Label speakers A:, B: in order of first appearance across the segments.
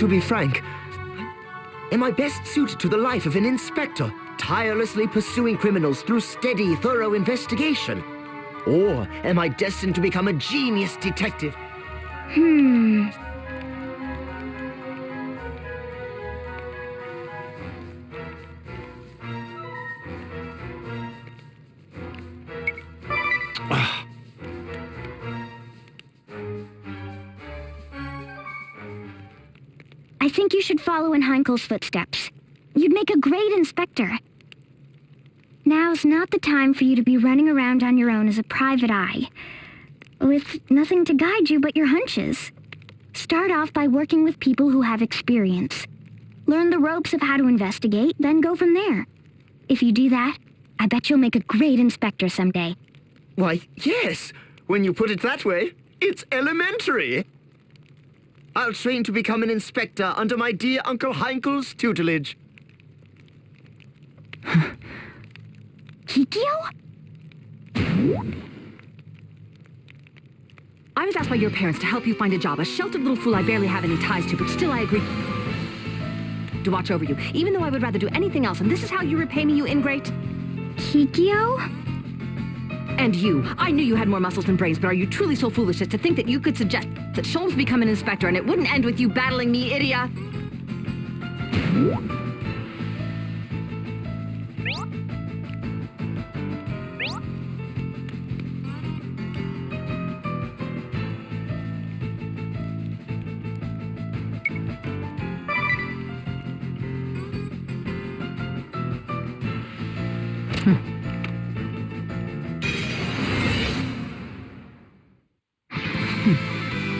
A: To be frank, am I best suited to the life of an inspector, tirelessly pursuing criminals through steady, thorough investigation? Or am I destined to become a genius detective?
B: I think you should follow in Heinkel's footsteps. You'd make a great inspector. Now's not the time for you to be running around on your own as a private eye, with nothing to guide you but your hunches. Start off by working with people who have experience. Learn the ropes of how to investigate, then go from there. If you do that, I bet you'll make a great inspector someday.
A: Why, yes. When you put it that way, it's elementary. I'll train to become an inspector under my dear Uncle Heinkel's tutelage.
B: Kikyo?
C: I was asked by your parents to help you find a job. A sheltered little fool I barely have any ties to, but still I agreed to watch over you, even though I would rather do anything else. And this is how you repay me, you ingrate?
B: Kikyo?
C: And you. I knew you had more muscles than brains, but are you truly so foolish as to think that you could suggest that Sholmes become an inspector and it wouldn't end with you battling me, Idia?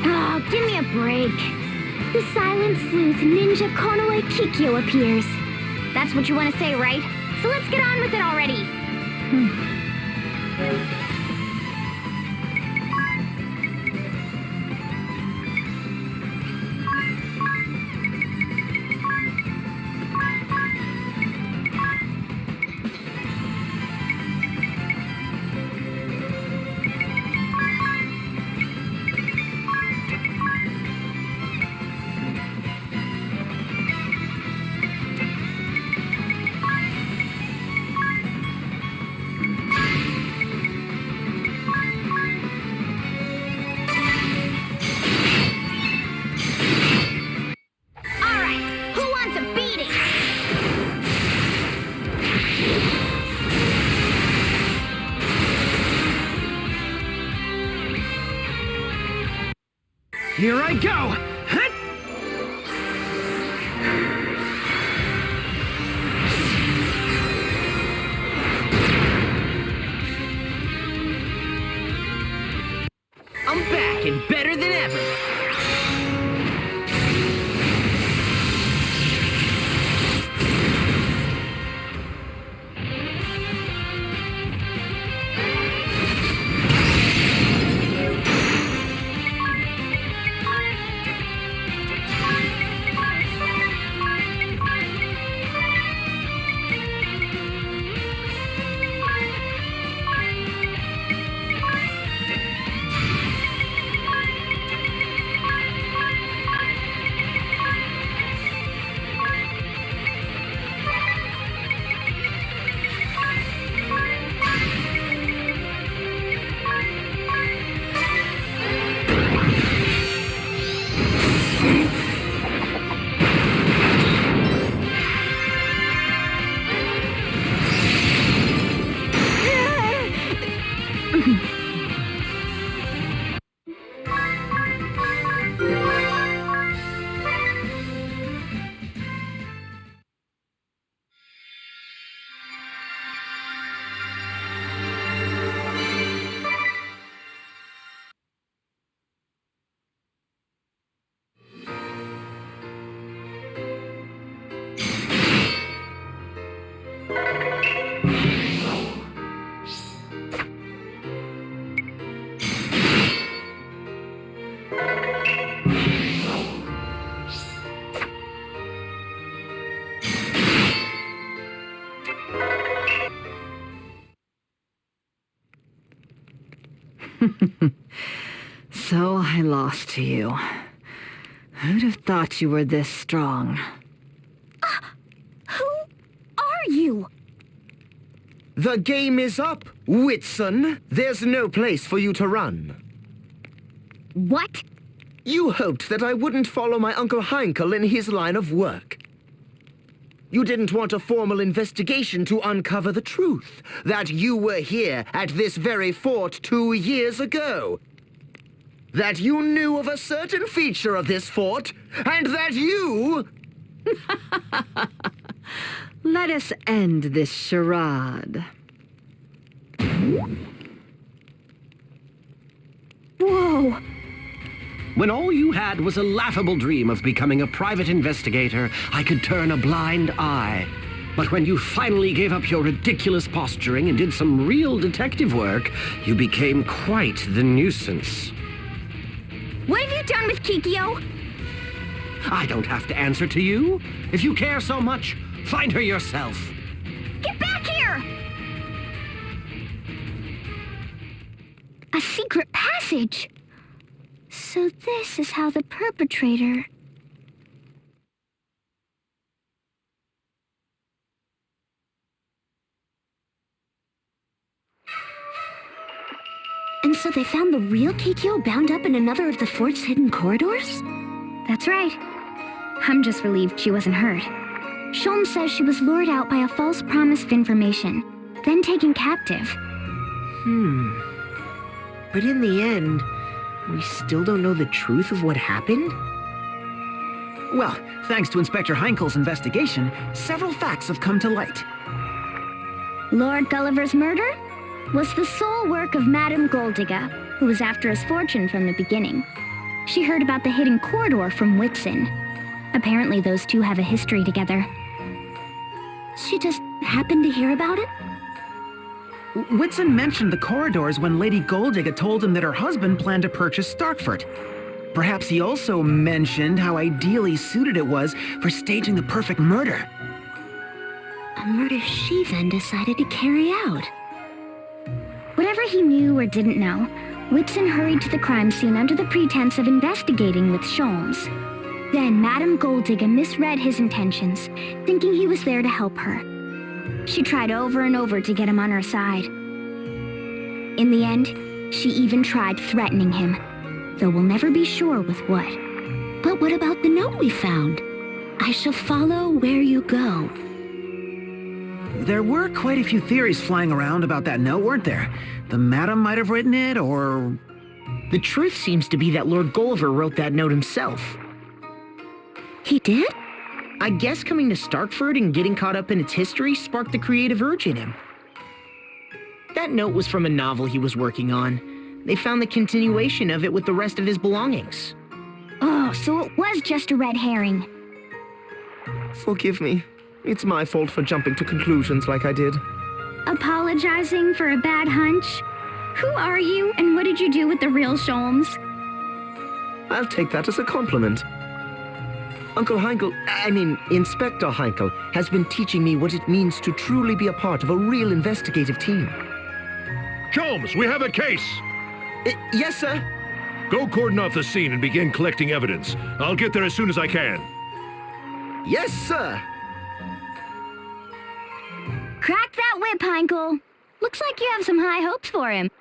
B: Oh, give me a break. The silent sleuth ninja Konoe Kikyo appears. That's what you want to say, right? So let's get on with it already.
A: Here I go! Hut! I'm back and better than ever!
C: So I lost to you. Who'd have thought you were this strong?
B: Who are you?
A: The game is up, Whitson. There's no place for you to run.
B: What?
A: You hoped that I wouldn't follow my Uncle Heinkel in his line of work. You didn't want a formal investigation to uncover the truth, that you were here at this very fort 2 years ago. That you knew of a certain feature of this fort, and that you...
C: Let us end this charade.
B: Whoa!
D: When all you had was a laughable dream of becoming a private investigator, I could turn a blind eye. But when you finally gave up your ridiculous posturing and did some real detective work, you became quite the nuisance.
B: What have you done with Kikyo?
D: I don't have to answer to you. If you care so much, find her yourself.
B: Get back here! A secret passage. So this is how the perpetrator... And so they found the real Kikyo bound up in another of the fort's hidden corridors? That's right. I'm just relieved she wasn't hurt. Sholmes says she was lured out by a false promise of information, then taken captive.
A: But in the end, we still don't know the truth of what happened?
E: Well, thanks to Inspector Heinkel's investigation, several facts have come to light.
B: Lord Gulliver's murder was the sole work of Madame Goldigga, who was after his fortune from the beginning. She heard about the hidden corridor from Whitson. Apparently those two have a history together. She just happened to hear about it?
E: Whitson mentioned the corridors when Lady Goldigga told him that her husband planned to purchase Starkford. Perhaps he also mentioned how ideally suited it was for staging the perfect murder.
B: A murder she then decided to carry out. Whatever he knew or didn't know, Whitson hurried to the crime scene under the pretense of investigating with Sholmes. Then Madame Goldigga misread his intentions, thinking he was there to help her. She tried over and over to get him on her side. In the end, she even tried threatening him, though we'll never be sure with what. But what about the note we found? I shall follow where you go.
E: There were quite a few theories flying around about that note, weren't there? The Madam might have written it, or...
A: The truth seems to be that Lord Gulliver wrote that note himself.
B: He did?
A: I guess coming to Starkford and getting caught up in its history sparked the creative urge in him. That note was from a novel he was working on. They found the continuation of it with the rest of his belongings.
B: Oh, so it was just a red herring.
A: Forgive me. It's my fault for jumping to conclusions like I did.
B: Apologizing for a bad hunch? Who are you, and what did you do with the real Sholmes?
A: I'll take that as a compliment. Inspector Heinkel has been teaching me what it means to truly be a part of a real investigative team.
F: Sholmes, we have a case!
A: Yes, sir.
F: Go cordon off the scene and begin collecting evidence. I'll get there as soon as I can.
A: Yes, sir.
B: Crack that whip, Heinkel. Looks like you have some high hopes for him.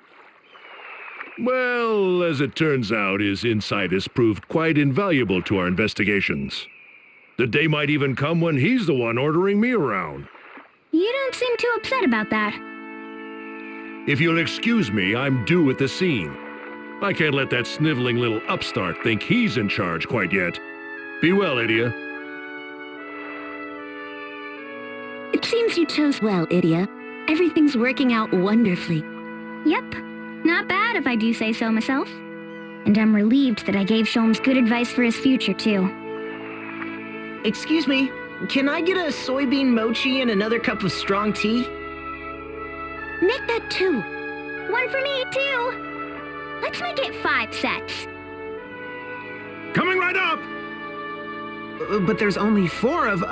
F: Well, as it turns out, his insight has proved quite invaluable to our investigations. The day might even come when he's the one ordering me around.
B: You don't seem too upset about that.
F: If you'll excuse me, I'm due at the scene. I can't let that sniveling little upstart think he's in charge quite yet. Be well, Idia.
B: It seems you chose well, Idia. Everything's working out wonderfully. Yep. Not bad if I do say so myself. And I'm relieved that I gave Sholmes good advice for his future, too.
A: Excuse me, can I get a soybean mochi and another cup of strong tea?
B: Make that 2. 1 for me, too. Let's make it 5 sets.
F: Coming right up!
E: But there's only 4 of...